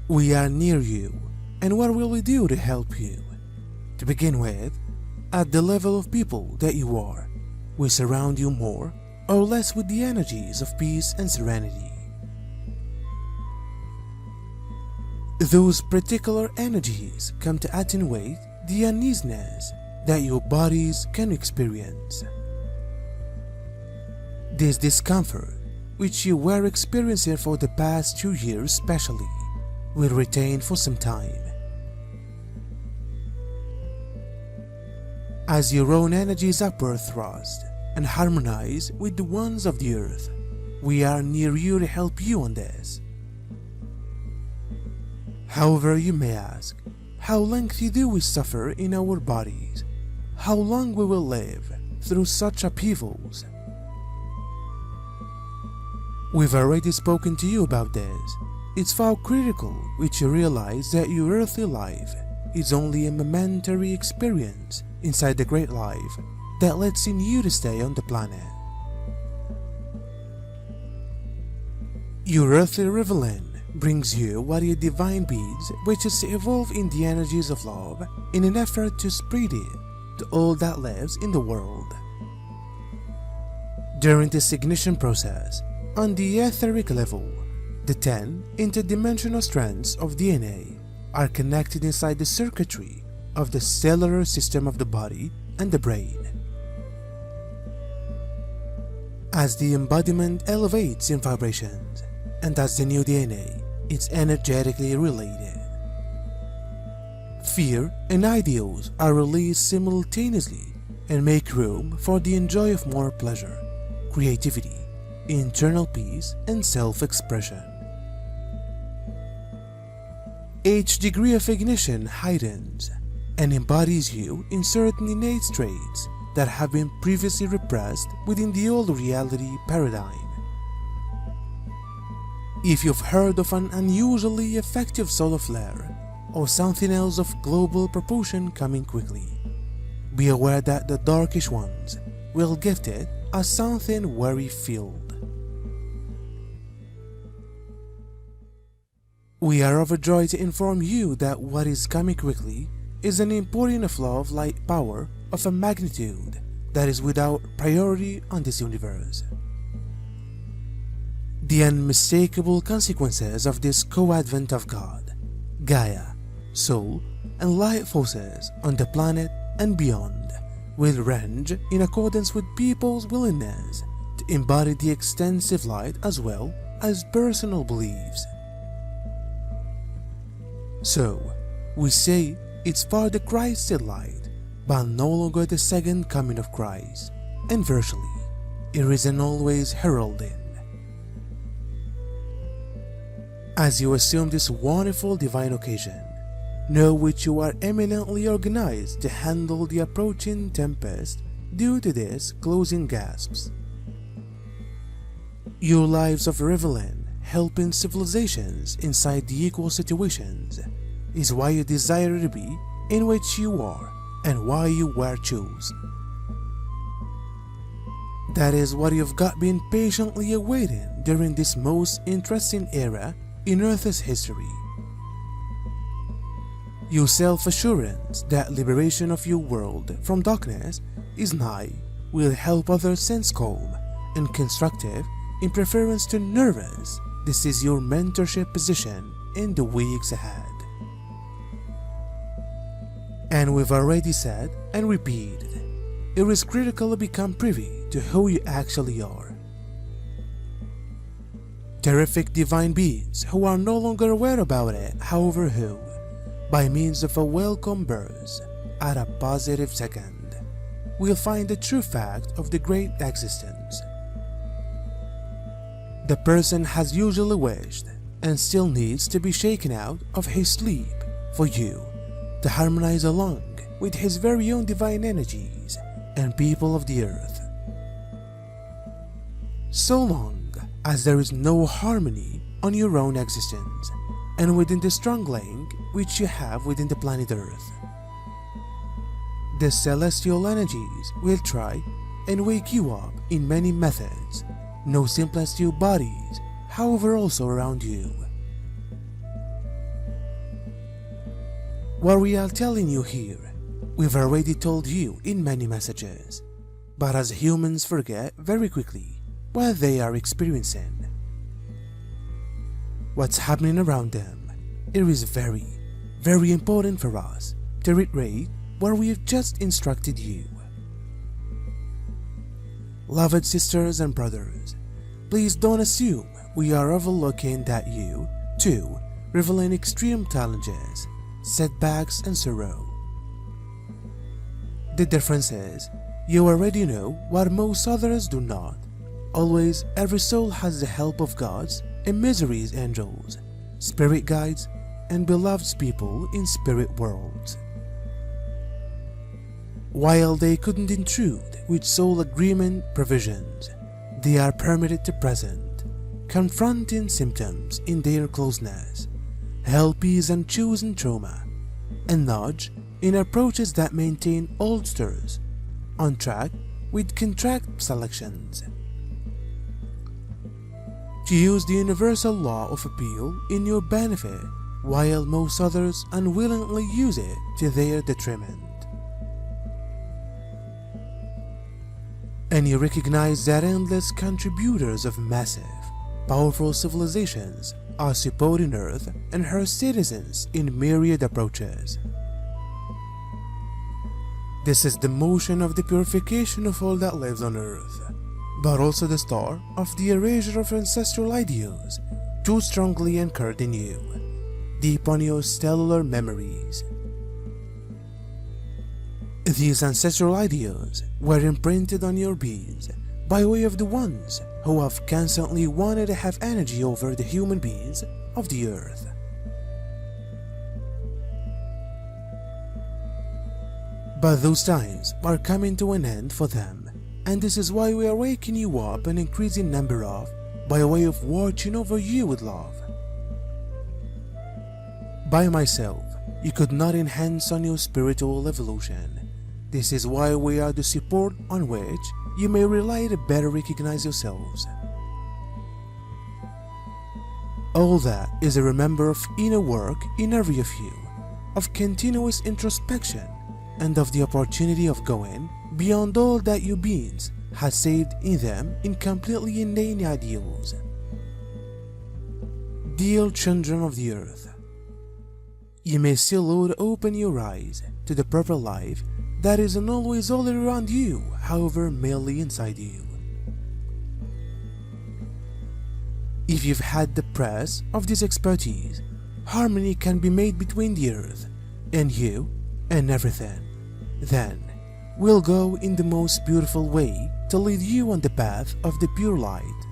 We are near you, and what will we do to help you? To begin with, at the level of people that you are, we surround you more or less with the energies of peace and serenity. Those particular energies come to attenuate the uneasiness that your bodies can experience. This discomfort, which you were experiencing for the past 2 years especially, will retain for some time. As your own energies upward thrust and harmonize with the ones of the earth, we are near you to help you on this. However, you may ask, how lengthy do we suffer in our bodies? How long we will live through such upheavals? We've already spoken to you about this. It's far critical which you realize that your earthly life is only a momentary experience inside the great life that lets in you to stay on the planet. Your earthly revelant brings you what your divine beings, which is to evolve in the energies of love in an effort to spread it to all that lives in the world. During this ignition process, on the etheric level, the 10 interdimensional strands of DNA are connected inside the circuitry of the cellular system of the body and the brain. As the embodiment elevates in vibrations, and as the new DNA, it's energetically related. Fear and ideals are released simultaneously and make room for the enjoy of more pleasure, creativity, internal peace, and self-expression. Each degree of ignition heightens and embodies you in certain innate traits that have been previously repressed within the old reality paradigm. If you've heard of an unusually effective solar flare or something else of global proportion coming quickly, be aware that the darkish ones will gift it as something worry-filled. We are overjoyed to inform you that what is coming quickly is an importing of love light power of a magnitude that is without priority on this universe. The unmistakable consequences of this co-advent of God, Gaia, Soul, and light forces on the planet and beyond will range in accordance with people's willingness to embody the extensive light as well as personal beliefs. So, we say it's for the Christed light, but no longer the second coming of Christ, and virtually, it isn't always heralded. As you assume this wonderful divine occasion, know which you are eminently organized to handle the approaching tempest due to these closing gasps. Your lives of reveling, helping civilizations inside the equal situations is why you desire to be in which you are and why you were chosen. That is what you've got been patiently awaiting during this most interesting era in Earth's history. Your self-assurance that liberation of your world from darkness is nigh will help others sense calm and constructive in preference to nervous. This is your mentorship position in the weeks ahead. And we've already said and repeated, it is critical to become privy to who you actually are. Terrific divine beings who are no longer aware about it, however who, by means of a welcome burst at a positive second, will find the true fact of the great existence. The person has usually wished and still needs to be shaken out of his sleep for you to harmonize along with his very own divine energies and people of the earth. So long as there is no harmony on your own existence and within the strong link which you have within the planet Earth, the celestial energies will try and wake you up in many methods, no simplest your bodies, however also around you. What we are telling you here, we've already told you in many messages, but as humans forget very quickly what they are experiencing. What's happening around them, it is very, very important for us to reiterate what we've just instructed you. Loved sisters and brothers, please don't assume we are overlooking that you, too, revel in extreme challenges, setbacks and sorrow. The difference is, you already know what most others do not. Always, every soul has the help of gods and misery's angels, spirit guides, and beloved people in spirit worlds. While they couldn't intrude with soul agreement provisions, they are permitted to present, confronting symptoms in their closeness, help ease unchosen trauma, and nudge in approaches that maintain oldsters on track with contract selections. To use the universal law of appeal in your benefit, while most others unwillingly use it to their detriment. And you recognize that endless contributors of massive, powerful civilizations are supporting Earth and her citizens in myriad approaches. This is the motion of the purification of all that lives on Earth, but also the start of the erasure of ancestral ideals too strongly anchored in you, deep on your cellular memories. These ancestral ideals were imprinted on your beings by way of the ones who have constantly wanted to have energy over the human beings of the earth. But those times are coming to an end for them, and this is why we are waking you up an increasing number of by way of watching over you with love. By myself, you could not enhance on your spiritual evolution. This is why we are the support on which you may rely to better recognize yourselves. All that is a remember of inner work in every of you, of continuous introspection, and of the opportunity of going beyond all that your beings had saved in them in completely inane ideals. Dear children of the earth, you may still open your eyes to the proper life that isn't always all around you, however merely inside you. If you've had the press of this expertise, harmony can be made between the earth and you and everything. Then, we'll go in the most beautiful way to lead you on the path of the pure light.